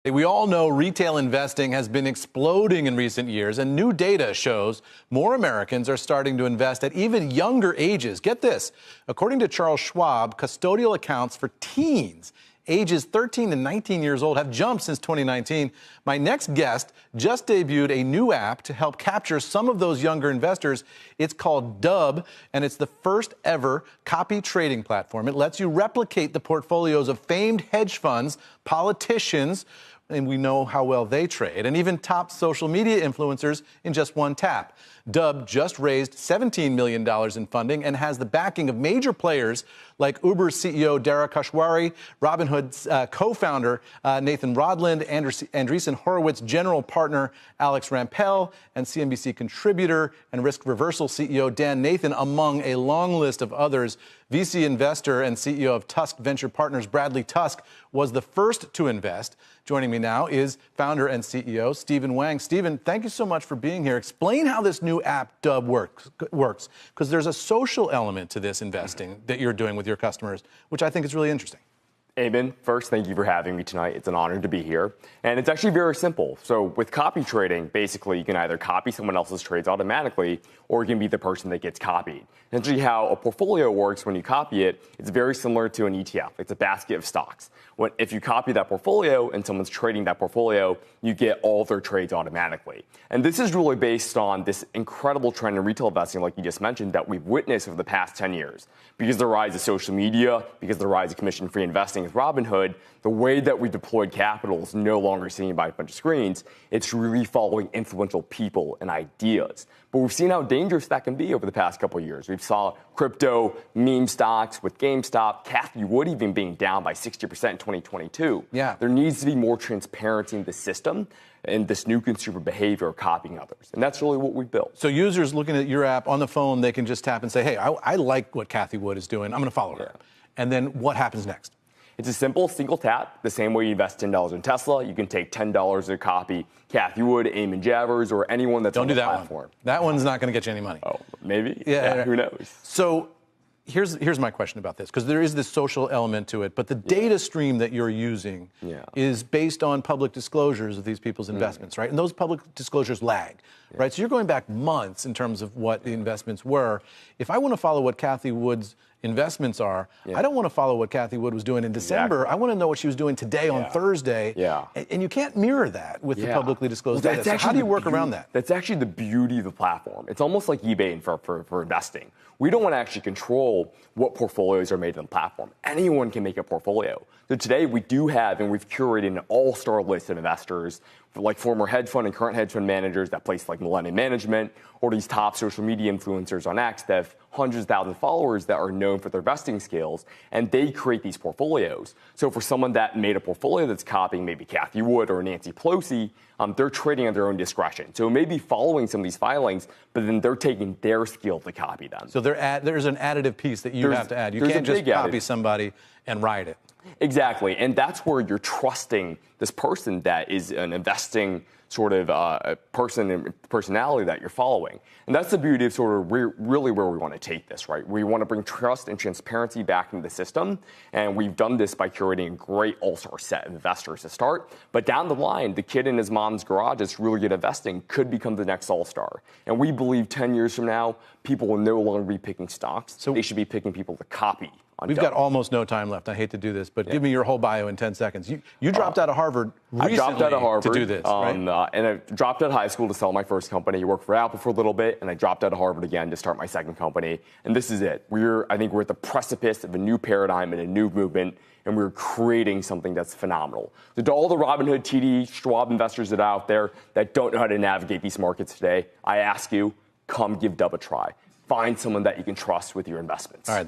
We all know retail investing has been exploding in recent years, and new data shows more Americans are starting to invest at even younger ages. Get this. According to Charles Schwab, custodial accounts for teens ages 13 to 19 years old have jumped since 2019. My next guest just debuted a new app to help capture some of those younger investors. It's called Dub, and it's the first ever copy trading platform. It lets you replicate the portfolios of famed hedge funds, politicians, and we know how well they trade, and even top social media influencers in just one tap. Dub just raised $17 million in funding and has the backing of major players like Uber's CEO Dara Khosrowshahi, Robinhood's co-founder Nathan Rodland, Andreessen Horowitz general partner Alex Rampell, and CNBC contributor and risk reversal CEO Dan Nathan, among a long list of others. VC investor and CEO of Tusk Venture Partners Bradley Tusk was the first to invest. Joining me now is founder and CEO Stephen Wang. Stephen, thank you so much for being here. Explain how this new app Dub works, because there's a social element to this investing that you're doing with your customers, which I think is really interesting. Eamon, first, thank you for having me tonight. It's an honor to be here. And it's actually very simple. So with copy trading, basically, you can either copy someone else's trades automatically, or you can be the person that gets copied. Essentially, how a portfolio works when you copy it, it's very similar to an ETF. It's a basket of stocks. If you copy that portfolio and someone's trading that portfolio, you get all their trades automatically. And this is really based on this incredible trend in retail investing, like you just mentioned, that we've witnessed over the past 10 years. Because of the rise of social media, because of the rise of commission-free investing with Robinhood, the way that we deployed capital is no longer seen by a bunch of screens. It's really following influential people and ideas. But we've seen how dangerous that can be over the past couple of years. We've saw crypto, meme stocks with GameStop, Cathie Wood even being down by 60% in 2022. Yeah. There needs to be more transparency in the system and this new consumer behavior of copying others. And that's really what we've built. So users looking at your app on the phone, they can just tap and say, hey, I like what Cathie Wood is doing. I'm going to follow her. And then what happens next? It's a simple single tap. The same way you invest $10 in Tesla, you can take $10 to copy Cathie Wood, Eamon Javers, or anyone that's on the platform. That one's not going to get you any money. Oh, maybe? Yeah, who knows? So here's my question about this, because there is this social element to it, but the data stream that you're using is based on public disclosures of these people's investments, right? And those public disclosures lag, right? So you're going back months in terms of what the investments were. If I want to follow what Cathie Wood's investments are, I don't want to follow what Cathie Wood was doing in December. I want to know what she was doing today on Thursday. And you can't mirror that with the publicly disclosed data. So how do you work around that? That's actually the beauty of the platform. It's almost like eBay for investing. We don't want to actually control what portfolios are made on the platform. Anyone can make a portfolio. So today we do have, and we've curated an all-star list of investors, like former hedge fund and current hedge fund managers that place like Millennium Management, or these top social media influencers on X that have hundreds of thousands of followers that are known for their investing skills, and they create these portfolios. So for someone that made a portfolio that's copying maybe Cathie Wood or Nancy Pelosi, they're trading at their own discretion. So it may be following some of these filings, but then they're taking their skill to copy them. So there's an additive piece that you have to add. You can't just copy somebody and write it. Exactly, and that's where you're trusting this person that is an investing sort of person and personality that you're following. And that's the beauty of sort of really where we want to take this, right? We want to bring trust and transparency back into the system, and we've done this by curating a great all-star set of investors to start. But down the line, the kid in his mom's garage that's really good at investing could become the next all-star. And we believe 10 years from now, people will no longer be picking stocks. So they should be picking people to copy. We've got almost no time left. I hate to do this, but give me your whole bio in 10 seconds. You dropped out of Harvard recently to do this, right? And I dropped out of high school to sell my first company. I worked for Apple for a little bit, and I dropped out of Harvard again to start my second company. And this is it. I think we're at the precipice of a new paradigm and a new movement, and we're creating something that's phenomenal. So to all the Robinhood, TD, Schwab investors that are out there that don't know how to navigate these markets today, I ask you, come give Dub a try. Find someone that you can trust with your investments. All right.